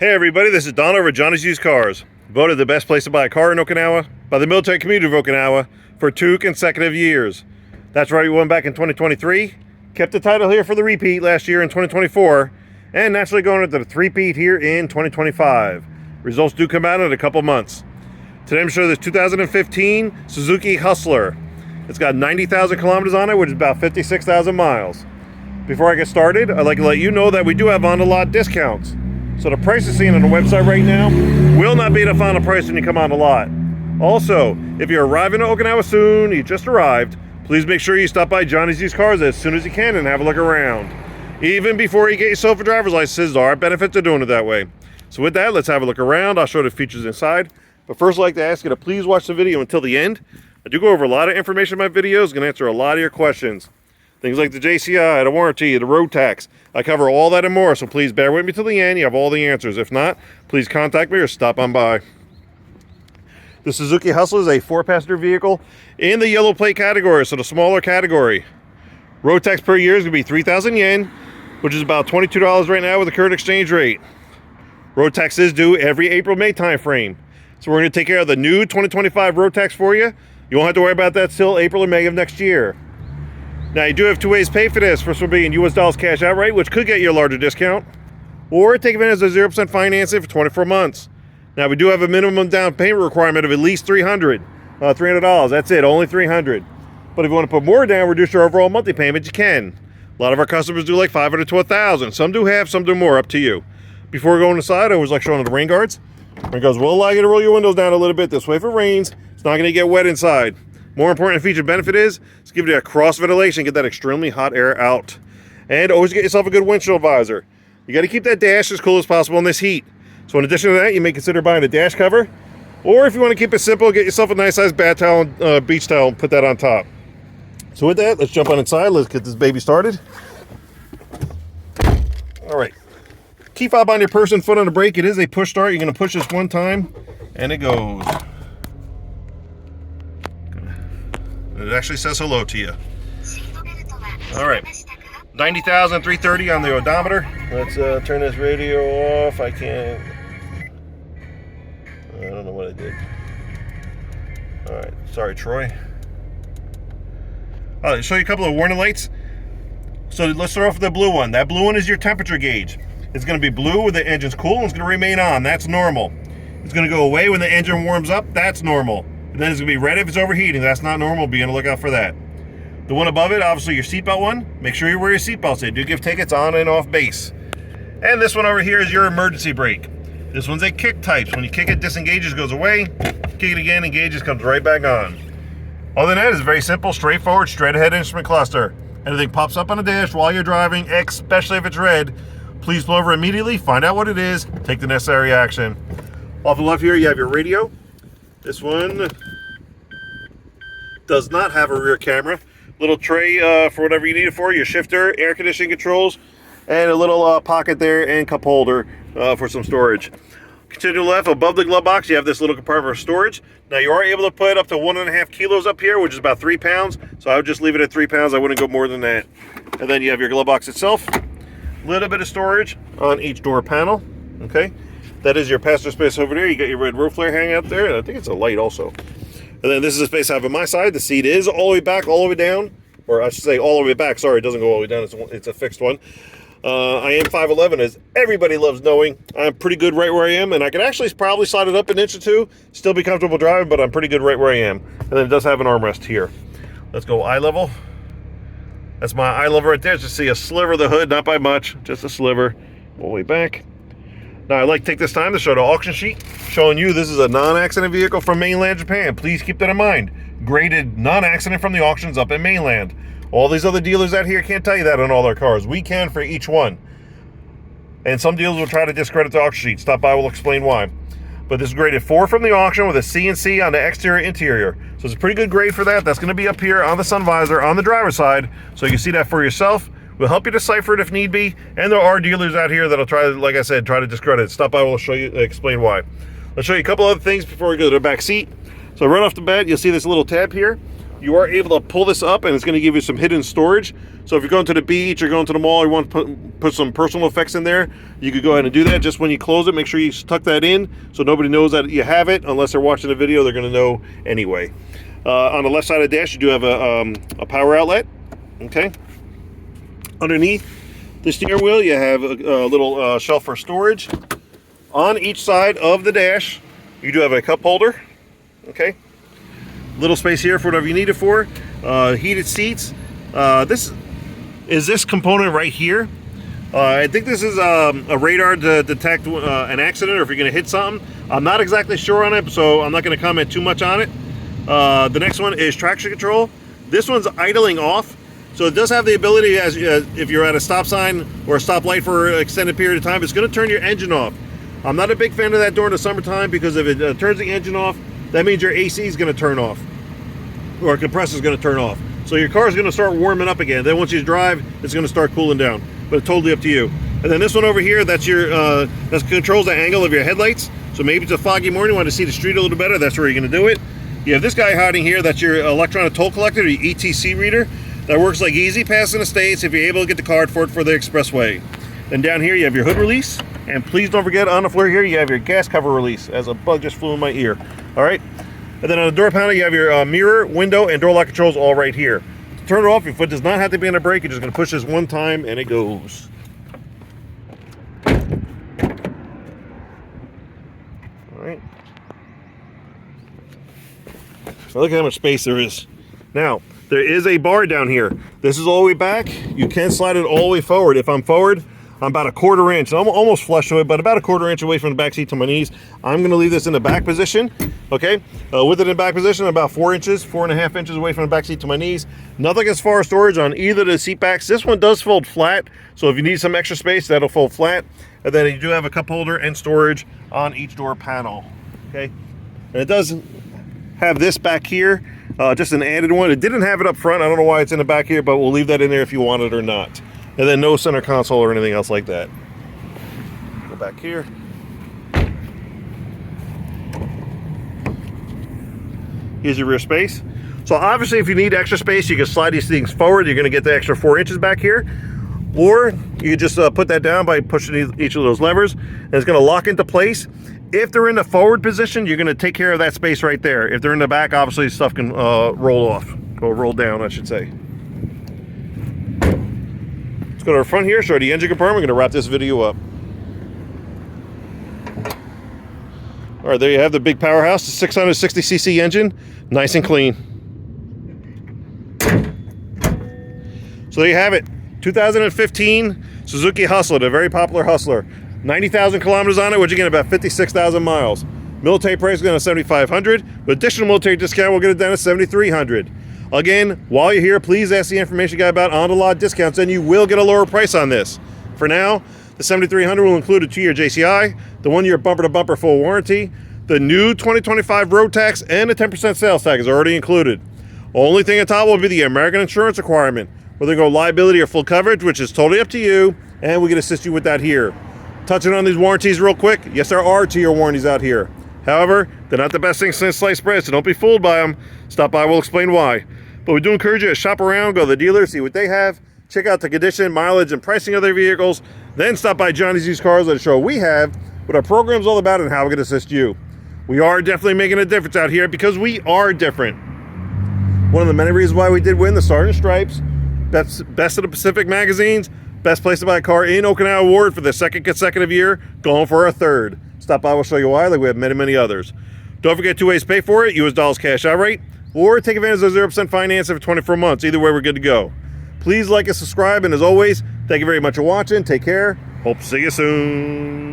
Hey everybody, this is Don over at Johnny's Used Cars, voted the best place to buy a car in Okinawa by the military community of Okinawa for 2 consecutive years. That's right, we won back in 2023, kept the title here for the repeat last year in 2024, and naturally going into the three-peat here in 2025. Results do come out in a couple months. Today I'm showing this 2015 Suzuki Hustler. It's got 90,000 kilometers on it, which is about 56,000 miles. Before I get started, I'd like to let you know that we do have on-the-lot discounts. So the price you're seeing on the website right now will not be the final price when you come on the lot. Also, if you're arriving to Okinawa soon, you just arrived, please make sure you stop by Johnny's Used Cars as soon as you can and have a look around. Even before you get yourself a driver's license, there are benefits to doing it that way. So with that, let's have a look around. I'll show the features inside. But first, I'd like to ask you to please watch the video until the end. I do go over a lot of information in my videos, going to answer a lot of your questions. Things like the JCI, the warranty, the road tax. I cover all that and more, so please bear with me till the end. You have all the answers. If not, please contact me or stop on by. The Suzuki Hustler is a 4-passenger vehicle in the yellow plate category, so the smaller category. Road tax per year is going to be 3,000 yen, which is about $22 right now with the current exchange rate. Road tax is due every April-May time frame. So we're going to take care of the new 2025 road tax for you. You won't have to worry about that till April or May of next year. Now, you do have 2 ways to pay for this. First will be in US dollars cash outright, which could get you a larger discount, or take advantage of 0% financing for 24 months. Now, we do have a minimum down payment requirement of at least $300. That's it, only $300. But if you want to put more down, reduce your overall monthly payment, you can. A lot of our customers do like $500 to $1,000. Some do half, some do more, up to you. Before we go inside, I always like showing the rain guards. Rain guards will allow you to roll your windows down a little bit. This way, if it rains, it's not going to get wet inside. More important feature benefit is it's giving you a cross ventilation, get that extremely hot air out. And always get yourself a good windshield visor. You got to keep that dash as cool as possible in this heat. So in addition to that, you may consider buying a dash cover. Or if you want to keep it simple, get yourself a nice size bath towel and beach towel and put that on top. So with that, let's jump on inside. Let's get this baby started. All right. Key fob on your person, foot on the brake. It is a push start. You're going to push this one time and it goes. It actually says hello to you. All right, 90,330 on the odometer. Let's turn this radio off. I don't know what I did. All right, sorry, Troy. I'll show you a couple of warning lights. So let's start off with the blue one. That blue one is your temperature gauge. It's going to be blue when the engine's cool, and it's going to remain on. That's normal. It's going to go away when the engine warms up. That's normal. And then it's going to be red if it's overheating. That's not normal. Be on the lookout for that. The one above it, obviously your seatbelt one. Make sure you wear your seatbelts. They do give tickets on and off base. And this one over here is your emergency brake. This one's a kick type. So when you kick it, disengages, goes away. Kick it again, engages, comes right back on. Other than that, it's very simple, straightforward, straight ahead instrument cluster. Anything pops up on the dash while you're driving, especially if it's red, please pull over immediately, find out what it is, take the necessary action. Off the left here, you have your radio. This one does not have a rear camera. Little tray for whatever you need it for, your shifter, air conditioning controls, and a little pocket there and cup holder for some storage. Continue to the left, above the glove box, you have this little compartment for storage. Now you are able to put up to 1.5 kilos up here, which is about 3 pounds. So I would just leave it at 3 pounds. I wouldn't go more than that. And then you have your glove box itself. A little bit of storage on each door panel. Okay, that is your passenger space over there. You got your red roof flare hanging out there, and I think it's a light also. And then this is the space I have on my side. The seat is all the way back, all the way down, or I should say all the way back. Sorry, it doesn't go all the way down. It's a fixed one. I am 5'11", as everybody loves knowing. I'm pretty good right where I am, and I can actually probably slide it up an inch or two, still be comfortable driving, but I'm pretty good right where I am. And then it does have an armrest here. Let's go eye level. That's my eye level right there. Just see a sliver of the hood, not by much, just a sliver. All the way back. Now, I'd like to take this time to show the auction sheet, showing you this is a non-accident vehicle from mainland Japan. Please keep that in mind. Graded non-accident from the auctions up in mainland. All these other dealers out here can't tell you that on all their cars. We can for each one. And some dealers will try to discredit the auction sheet. Stop by, we'll explain why. But this is graded 4 from the auction with a C&C on the exterior interior. So it's a pretty good grade for that. That's going to be up here on the sun visor on the driver's side. So you can see that for yourself. We'll help you decipher it if need be. And there are dealers out here that'll try, like I said, try to discredit it. Stop by, we'll show you, explain why. Let's show you a couple other things before we go to the back seat. So right off the bat, you'll see this little tab here. you are able to pull this up, and it's going to give you some hidden storage. So if you're going to the beach or going to the mall, you want to put some personal effects in there, you could go ahead and do that. Just when you close it, make sure you tuck that in so nobody knows that you have it. Unless they're watching the video, they're going to know anyway. On the left side of the dash, you do have a power outlet. Okay. Underneath the steering wheel, you have a little shelf for storage. On each side of the dash, you do have a cup holder. Okay. Little space here for whatever you need it for. Heated seats. This is this component right here. I think this is a radar to detect an accident or if you're going to hit something. I'm not exactly sure on it, so I'm not going to comment too much on it. The next one is traction control. This one's idling off, so it does have the ability, as if you're at a stop sign or a stoplight for an extended period of time, it's going to turn your engine off. I'm not a big fan of that during the summertime because if it turns the engine off, that means your AC is going to turn off, or a compressor is going to turn off. So your car is going to start warming up again. Then once you drive, it's going to start cooling down. But it's totally up to you. And then this one over here, that's your that controls the angle of your headlights. So maybe it's a foggy morning, you want to see the street a little better. That's where you're going to do it. You have this guy hiding here. That's your electronic toll collector, your ETC reader. That works like Easy Pass in the States if you're able to get the card for it for the expressway. Then down here, you have your hood release. And please don't forget, on the floor here, you have your gas cover release, as a bug just flew in my ear. All right. And then on the door panel, you have your mirror, window, and door lock controls all right here. To turn it off, your foot does not have to be on the brake. You're just going to push this one time, and it goes. All right. So look at how much space there is. Now, there is a bar down here. This is all the way back. You can slide it all the way forward. If I'm forward, I'm about a 1/4 inch. I'm almost flush to it, but about a 1/4 inch away from the back seat to my knees. I'm going to leave this in the back position. Okay, with it in back position, about 4 inches, 4.5 inches away from the back seat to my knees. Nothing as far as storage on either of the seat backs. This one does fold flat, so if you need some extra space, that'll fold flat. And then you do have a cup holder and storage on each door panel. Okay, and it does have this back here, just an added one. It didn't have it up front. I don't know why it's in the back here, but we'll leave that in there if you want it or not. And then no center console or anything else like that. Go back here. Here's your rear space. So obviously if you need extra space, you can slide these things forward. You're gonna get the extra 4 inches back here. Or you can just put that down by pushing each of those levers, and it's gonna lock into place. If they're in the forward position, you're gonna take care of that space right there. If they're in the back, obviously stuff can roll off, or roll down, I should say. Let's go to our front here, show the engine compartment. We're gonna wrap this video up. All right, there you have the big powerhouse, the 660cc engine, nice and clean. So there you have it, 2015 Suzuki Hustler, the very popular Hustler. 90,000 kilometers on it, which again, about 56,000 miles. Military price is going to $7,500. With additional military discount, we'll get it down to $7,300. Again, while you're here, please ask the information guy about on-the-lot discounts, and you will get a lower price on this. For now, the $7,300 will include a 2-year JCI, the 1-year bumper-to-bumper full warranty, the new 2025 road tax, and the 10% sales tax is already included. Only thing on top will be the American insurance requirement, whether you go liability or full coverage, which is totally up to you, and we can assist you with that here. Touching on these warranties real quick, yes, there are 2-year warranties out here. However, they're not the best thing since sliced bread, so don't be fooled by them. Stop by, we'll explain why. But we do encourage you to shop around, go to the dealer, see what they have, check out the condition, mileage, and pricing of their vehicles, then stop by Johnny's Used Cars, let us show what we have, what our program's all about, and how we can assist you. We are definitely making a difference out here because we are different. One of the many reasons why we did win the Sergeant Stripes, Best of the Pacific magazines, Best Place to Buy a Car in Okinawa award for the 2nd consecutive year, going for our 3rd. Stop by, we'll show you why, like we have many, many others. Don't forget 2 ways to pay for it, US dollars cash outright, or take advantage of 0% financing for 24 months. Either way, we're good to go. Please like and subscribe, and as always, thank you very much for watching. Take care. Hope to see you soon.